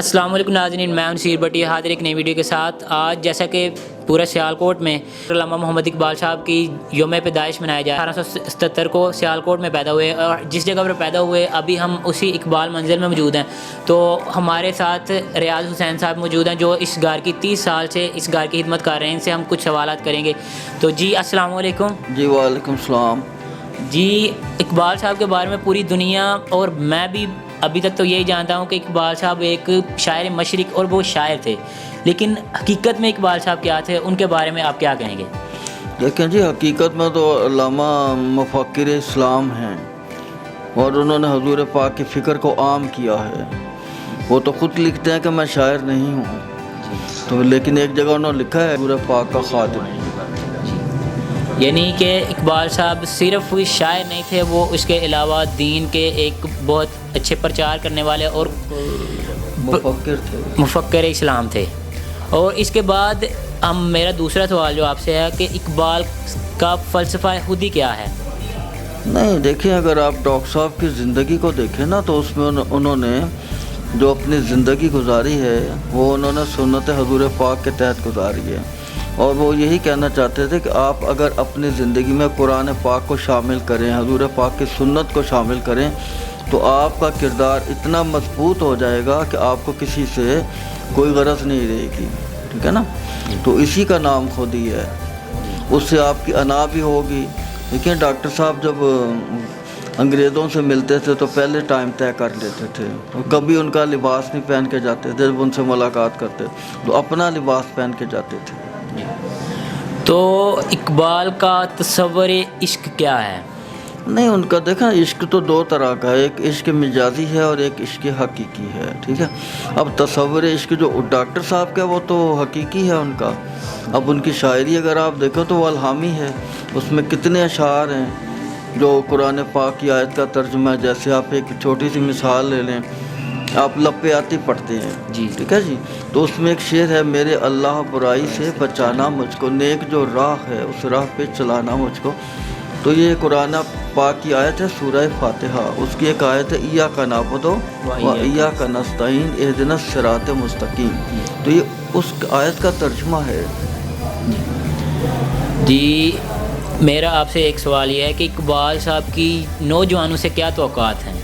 السلام علیکم ناظرین، میں نصیر بٹی حاضر ایک نئی ویڈیو کے ساتھ۔ آج جیسا کہ پورا سیالکوٹ میں علامہ محمد اقبال صاحب کی یوم پیدائش منایا جائے، 1877 کو سیالکوٹ میں پیدا ہوئے اور جس جگہ پر پیدا ہوئے ابھی ہم اسی اقبال منزل میں موجود ہیں۔ تو ہمارے ساتھ ریاض حسین صاحب موجود ہیں جو اس گھر کی 30 سال سے اس گھر کی خدمت کر رہے ہیں، ان سے ہم کچھ سوالات کریں گے۔ تو جی السلام علیکم۔ جی وعلیکم السلام۔ جی اقبال صاحب کے بارے میں پوری دنیا اور میں بھی ابھی تک تو یہی جانتا ہوں کہ اقبال صاحب ایک شاعر مشرق اور وہ شاعر تھے، لیکن حقیقت میں اقبال صاحب کیا تھے، ان کے بارے میں آپ کیا کہیں گے؟ دیکھیں جی، حقیقت میں تو علامہ مفکر اسلام ہیں اور انہوں نے حضور پاک کی فکر کو عام کیا ہے۔ وہ تو خود لکھتے ہیں کہ میں شاعر نہیں ہوں، تو لیکن ایک جگہ انہوں نے لکھا ہے حضور پاک کا خادم۔ یعنی کہ اقبال صاحب صرف شاعر نہیں تھے، وہ اس کے علاوہ دین کے ایک بہت اچھے پرچار کرنے والے اور مفکر اسلام تھے۔ اور اس کے بعد میرا دوسرا سوال جو آپ سے ہے کہ اقبال کا فلسفہ خودی کیا ہے؟ نہیں دیکھیں، اگر آپ ڈاکٹر صاحب کی زندگی کو دیکھیں نا تو اس میں انہوں نے جو اپنی زندگی گزاری ہے وہ انہوں نے سنت حضور پاک کے تحت گزاری ہے، اور وہ یہی کہنا چاہتے تھے کہ آپ اگر اپنی زندگی میں قرآن پاک کو شامل کریں، حضور پاک کی سنت کو شامل کریں، تو آپ کا کردار اتنا مضبوط ہو جائے گا کہ آپ کو کسی سے کوئی غرض نہیں رہے گی، ٹھیک ہے نا؟ تو اسی کا نام خودی ہے، اس سے آپ کی انا بھی ہوگی۔ دیکھیں ڈاکٹر صاحب جب انگریزوں سے ملتے تھے تو پہلے ٹائم طے کر لیتے تھے، کبھی ان کا لباس نہیں پہن کے جاتے تھے، جب ان سے ملاقات کرتے تو اپنا لباس پہن کے جاتے تھے۔ تو اقبال کا تصور عشق کیا ہے؟ نہیں، ان کا دیکھا عشق تو دو طرح کا ہے، ایک عشق مجازی ہے اور ایک عشق حقیقی ہے، ٹھیک ہے؟ اب تصور عشق جو ڈاکٹر صاحب کا وہ تو حقیقی ہے ان کا۔ اب ان کی شاعری اگر آپ دیکھو تو وہ الہامی ہے، اس میں کتنے اشعار ہیں جو قرآن پاک کی آیت کا ترجمہ ہے۔ جیسے آپ ایک چھوٹی سی مثال لے لیں، آپ لب پہ آتی پڑھتے ہیں، جی ٹھیک ہے جی، تو اس میں ایک شعر ہے، میرے اللہ برائی سے بچانا مجھ کو، نیک جو راہ ہے اس راہ پہ چلانا مجھ کو۔ تو یہ قرآن پاک کی آیت ہے سورہ فاتحہ، اس کی ایک آیت ہے ایاک نعبد و ایاک نستعین اہدنا الصراط المستقیم، تو یہ اس آیت کا ترجمہ ہے۔ جی میرا آپ سے ایک سوال یہ ہے کہ اقبال صاحب کی نوجوانوں سے کیا توقعات ہیں؟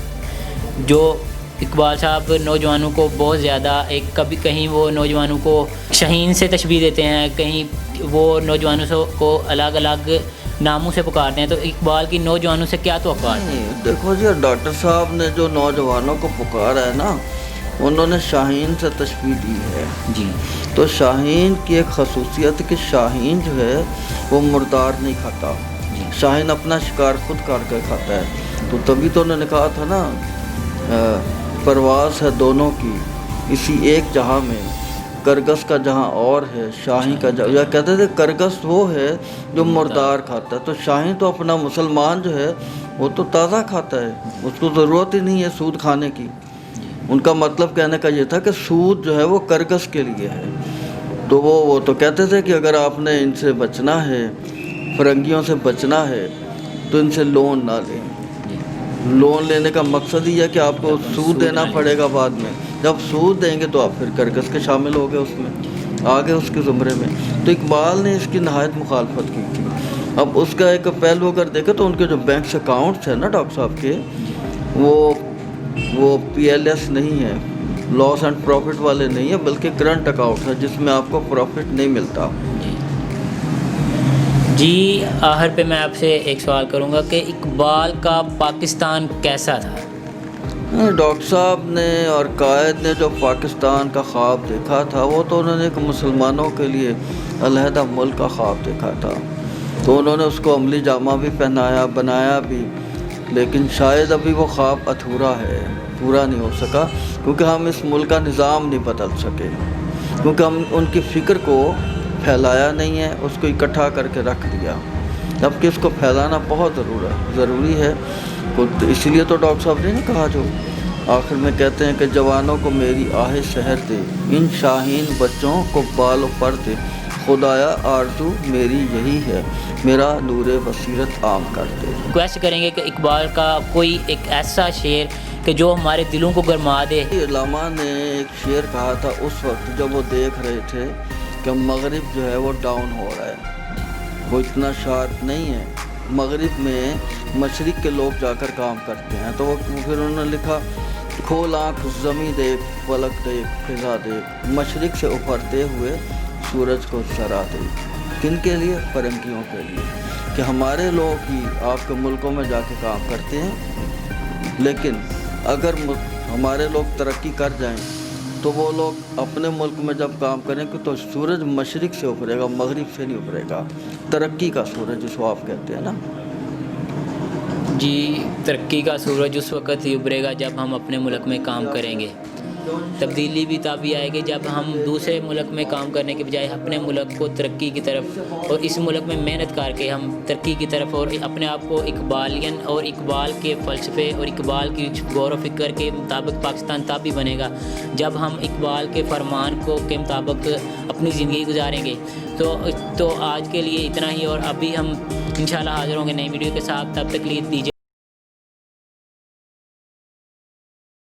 جو اقبال صاحب نوجوانوں کو بہت زیادہ کبھی کہیں وہ نوجوانوں کو شہین سے تشبیہ دیتے ہیں، کہیں وہ نوجوانوں کو الگ الگ ناموں سے پکارتے ہیں، تو اقبال کی نوجوانوں سے کیا توقعات ہیں؟ دیکھو جی، ڈاکٹر صاحب نے جو نوجوانوں کو پکارا ہے نا، انہوں نے شاہین سے تشبیہ دی ہے۔ جی، تو شاہین کی ایک خصوصیت کہ شاہین جو ہے وہ مردار نہیں کھاتا، شاہین اپنا شکار خود کر کے کھاتا ہے۔ تو تبھی تو انہوں نے کہا تھا نا، پرواز ہے دونوں کی اسی ایک جہاں میں، کرگس کا جہاں اور ہے شاہین کا جہاں، یا کہتے تھے کرگس وہ ہے جو مردار کھاتا ہے، تو شاہین تو اپنا مسلمان جو ہے وہ تو تازہ کھاتا ہے، اس کو ضرورت ہی نہیں ہے سود کھانے کی۔ ان کا مطلب کہنے کا یہ تھا کہ سود جو ہے وہ کرگس کے لیے ہے۔ تو وہ تو کہتے تھے کہ اگر آپ نے ان سے بچنا ہے، فرنگیوں سے بچنا ہے، تو ان سے لون نہ لیں۔ لون لینے کا مقصد ہی ہے کہ آپ کو سود دینا پڑے گا بعد میں، جب سود دیں گے تو آپ پھر کرگس کے شامل ہو گئے، اس میں آگے اس کے زمرے میں۔ تو اقبال نے اس کی نہایت مخالفت کی تھی۔ اب اس کا ایک پہلو اگر دیکھیں تو ان کے جو بینک اکاؤنٹس ہیں نا ڈاکٹر صاحب کے، وہ پی ایل ایس نہیں ہے، لاس اینڈ پروفٹ والے نہیں ہیں، بلکہ کرنٹ اکاؤنٹ ہے جس میں آپ کو پروفٹ نہیں ملتا۔ جی آخر پہ میں آپ سے ایک سوال کروں گا کہ اقبال کا پاکستان کیسا تھا؟ ڈاکٹر صاحب نے اور قائد نے جو پاکستان کا خواب دیکھا تھا وہ تو انہوں نے ایک مسلمانوں کے لیے علیحدہ ملک کا خواب دیکھا تھا، تو انہوں نے اس کو عملی جامہ بھی پہنایا، بنایا بھی، لیکن شاید ابھی وہ خواب ادھورا ہے، پورا نہیں ہو سکا، کیونکہ ہم اس ملک کا نظام نہیں بدل سکے، کیونکہ ہم ان کی فکر کو پھیلایا نہیں ہے، اس کو اکٹھا کر کے رکھ دیا، جبکہ اس کو پھیلانا بہت ضروری ہے۔ اس لیے تو ڈاکٹر صاحب نے کہا جو آخر میں کہتے ہیں کہ جوانوں کو میری آہ سحر دے، ان شاہین بچوں کو بال و پر دے، خدایا آرزو میری یہی ہے، میرا نور بصیرت عام کر دے۔ ریکویسٹ کریں گے کہ اقبال کا کوئی ایک ایسا شعر کہ جو ہمارے دلوں کو گرما دے۔ علماء نے ایک شعر کہا تھا اس وقت جب وہ دیکھ رہے تھے کہ مغرب جو ہے وہ ڈاؤن ہو رہا ہے، وہ اتنا شارپ نہیں ہے، مغرب میں مشرق کے لوگ جا کر کام کرتے ہیں، تو وہ پھر انہوں نے لکھا کھول آنکھ زمیں دیکھ فلک دیکھ فضا دیکھ، مشرق سے ابھرتے ہوئے سورج کو سرا دیکھ۔ کن کے لیے؟ فرنگیوں کے لیے، کہ ہمارے لوگ ہی آپ کے ملکوں میں جا کے کام کرتے ہیں، لیکن اگر ہمارے لوگ ترقی کر جائیں تو وہ لوگ اپنے ملک میں جب کام کریں گے تو سورج مشرق سے ابھرے گا، مغرب سے نہیں ابھرے گا، ترقی کا سورج جس کو آپ کہتے ہیں نا۔ جی، ترقی کا سورج اس وقت ہی ابھرے گا جب ہم اپنے ملک میں کام کریں گے۔ تبدیلی بھی تبھی آئے گی جب ہم دوسرے ملک میں کام کرنے کے بجائے اپنے ملک کو ترقی کی طرف، اور اس ملک میں محنت کر کے ہم ترقی کی طرف اور اپنے آپ کو اقبالین اور اقبال کے فلسفے اور اقبال کی غور و فکر کے مطابق پاکستان تب بھی بنے گا جب ہم اقبال کے فرمان کو کے مطابق اپنی زندگی گزاریں گے۔ تو آج کے لیے اتنا ہی، اور ابھی ہم انشاءاللہ حاضر ہوں گے نئی ویڈیو کے ساتھ، تب تک لیے دیجیے